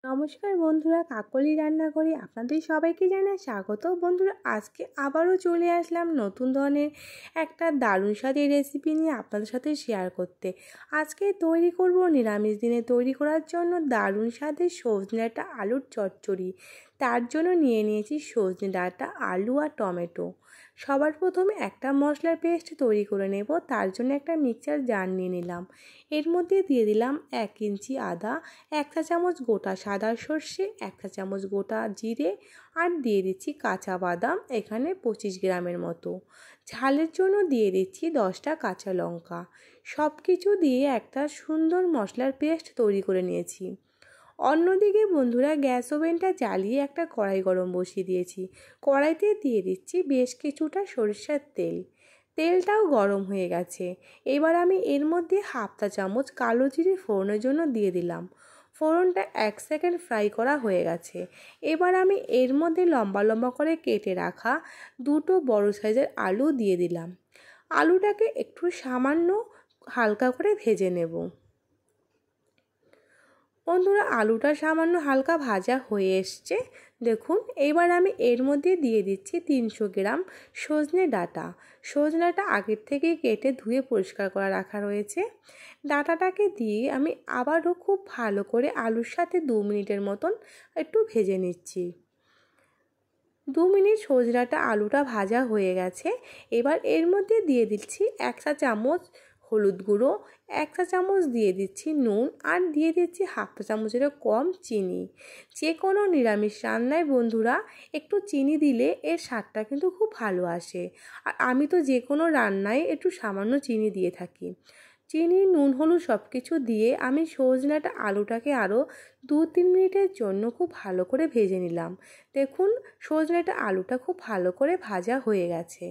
নমস্কার বন্ধুরা, কাকলি রান্নাঘরে আপনাদের সবাইকে জানাই স্বাগত। বন্ধুরা, আজকে আবারও চলে আসলাম নতুন ধরনের একটা দারুণ স্বাদের রেসিপি নিয়ে আপনাদের সাথে শেয়ার করতে। আজকে তৈরি করব নিরামিষ দিনে তৈরি করার জন্য দারুণ স্বাদের সজনে ডাঁটা আলুর চচ্চড়ি। তার জন্য নিয়ে নিয়েছি সজনে ডাঁটা, আলু আর টমেটো। সবার প্রথমে একটা মশলার পেস্ট তৈরি করে নেব। তার জন্য একটা মিক্সচার জার নিয়ে নিলাম। এর মধ্যে দিয়ে দিলাম 1 ইঞ্চি আদা, 1 চা চামচ গোটা সাদা সর্ষে, 1 চা চামচ গোটা জিরে আর দিয়ে দিচ্ছি কাঁচা বাদাম, এখানে 25 গ্রামের মতো। ঝালের জন্য দিয়ে দিচ্ছি 10টা কাঁচা লঙ্কা। সব কিছু দিয়ে একটা সুন্দর মশলার পেস্ট তৈরি করে নিয়েছি। অন্যদিকে বন্ধুরা, গ্যাস ওভেনটা জ্বালিয়ে একটা কড়াই গরম বসিয়ে দিয়েছি। কড়াইতে দিয়ে দিচ্ছি বেশ কিছুটা সরিষার তেল। তেলটাও গরম হয়ে গেছে। এবার আমি এর মধ্যে 1/2 চা চামচ কালো জিরে ফোড়নের জন্য দিয়ে দিলাম। ফোড়নটা 1 সেকেন্ড ফ্রাই করা হয়ে গেছে। এবার আমি এর মধ্যে লম্বা লম্বা করে কেটে রাখা 2টো বড় সাইজের আলু দিয়ে দিলাম। আলুটাকে একটু সামান্য হালকা করে ভেজে নেব। বন্ধুরা, আলুটা সামান্য হালকা ভাজা হয়ে এসছে। দেখুন, এবার আমি এর মধ্যে দিয়ে দিচ্ছি 300 গ্রাম সজনে ডাঁটা। সজনেটা আগের থেকেই কেটে ধুয়ে পরিষ্কার করা রাখা রয়েছে। ডাঁটাটাকে দিয়ে আমি আবারও খুব ভালো করে আলুর সাথে 2 মিনিটের মতন একটু ভেজে নিচ্ছি। 2 মিনিট সজনে ডাঁটা আলুটা ভাজা হয়ে গেছে। এবার এর মধ্যে দিয়ে দিচ্ছি 1 চা চামচ হলুদ গুঁড়ো, 1 চা চামচ দিয়ে দিচ্ছি নুন আর দিয়ে দিচ্ছি 1/2 চা চামচেরও কম চিনি। যে কোনো নিরামিষ রান্নায় বন্ধুরা একটু চিনি দিলে এর স্বাদটা কিন্তু খুব ভালো আসে। আর আমি তো যে কোনো রান্নায় একটু সামান্য চিনি দিয়ে থাকি। চিনি, নুন, হলুদ সব কিছু দিয়ে আমি সজনে ডাঁটা আলুটাকে আরও 2-3 মিনিটের জন্য খুব ভালো করে ভেজে নিলাম। দেখুন, সজনে ডাঁটা আলুটা খুব ভালো করে ভাজা হয়ে গেছে।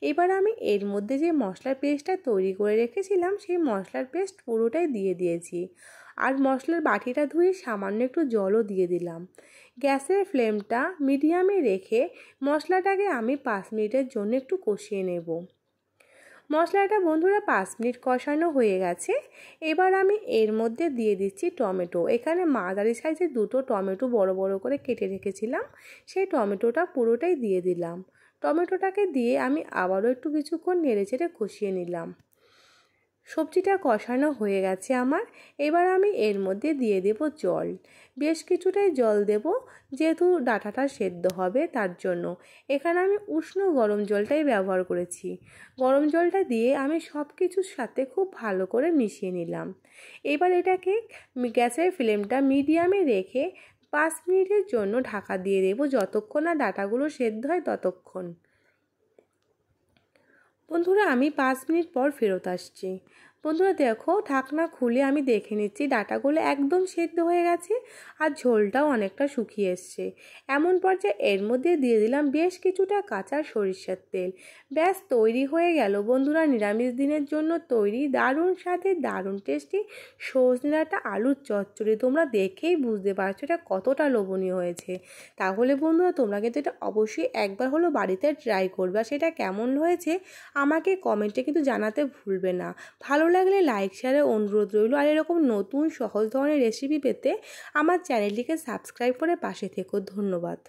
এবার আমি এর মধ্যে যে মশলার পেস্টটা তৈরি করে রেখেছিলাম সেই মশলার পেস্ট পুরোটাই দিয়ে দিয়েছি। আর মশলার বাটিটা ধুয়ে সামান্য একটু জলও দিয়ে দিলাম। গ্যাসের ফ্লেমটা মিডিয়ামে রেখে মশলাটাকে আমি 5 মিনিটের জন্য একটু কষিয়ে নেব। মশলাটা বন্ধুরা 5 মিনিট কষানো হয়ে গেছে। এবার আমি এর মধ্যে দিয়ে দিচ্ছি টমেটো। এখানে মাঝারি সাইজের 2টো টমেটো বড় বড় করে কেটে রেখেছিলাম, সেই টমেটোটা পুরোটাই দিয়ে দিলাম। টমেটোটাকে দিয়ে আমি আবারও একটু কিছুক্ষণ নেড়েচেড়ে কষিয়ে নিলাম। সবজিটা কষানো হয়ে গেছে আমার। এবার আমি এর মধ্যে দিয়ে দেব জল। বেশ কিছুটাই জল দেব, যেহেতু ডাঁটাটা সেদ্ধ হবে তার জন্য। এখানে আমি উষ্ণ গরম জলটাই ব্যবহার করেছি। গরম জলটা দিয়ে আমি সব কিছুর সাথে খুব ভালো করে মিশিয়ে নিলাম। এবার এটাকে গ্যাসের ফ্লেমটা মিডিয়ামে রেখে 5 মিনিটের জন্য ঢাকা দিয়ে দেব, যতক্ষণ না ডাঁটাগুলো সেদ্ধ হয় ততক্ষণ। বন্ধুরা, আমি 5 মিনিট পর ফেরত আসছি। বন্ধুরা দেখো, ঢাকনা খুলে আমি দেখে নিচ্ছি ডাঁটাগুলো একদম সেদ্ধ হয়ে গেছে আর ঝোলটাও অনেকটা শুকিয়ে এসছে। এমন পর্যায়ে এর মধ্যে দিয়ে দিলাম বেশ কিছুটা কাঁচা সরিষার তেল। ব্যাস তৈরি হয়ে গেল বন্ধুরা নিরামিষ দিনের জন্য তৈরি দারুণ স্বাদের দারুণ টেস্টি সজনে ডাঁটা আলুর চচ্চড়ি। তোমরা দেখেই বুঝতে পারছো এটা কতটা লোভনীয় হয়েছে। তাহলে বন্ধুরা, তোমরা কিন্তু এটা অবশ্যই একবার হলো বাড়িতে ট্রাই করবে। আর সেটা কেমন হয়েছে আমাকে কমেন্টে কিন্তু জানাতে ভুলবে না। ভালো লাগলে লাইক শেয়ারের অনুরোধ রইল। আর এরকম নতুন সহজ ধরনের রেসিপি পেতে আমার চ্যানেলটিকে সাবস্ক্রাইব করে পাশে থেকো। ধন্যবাদ।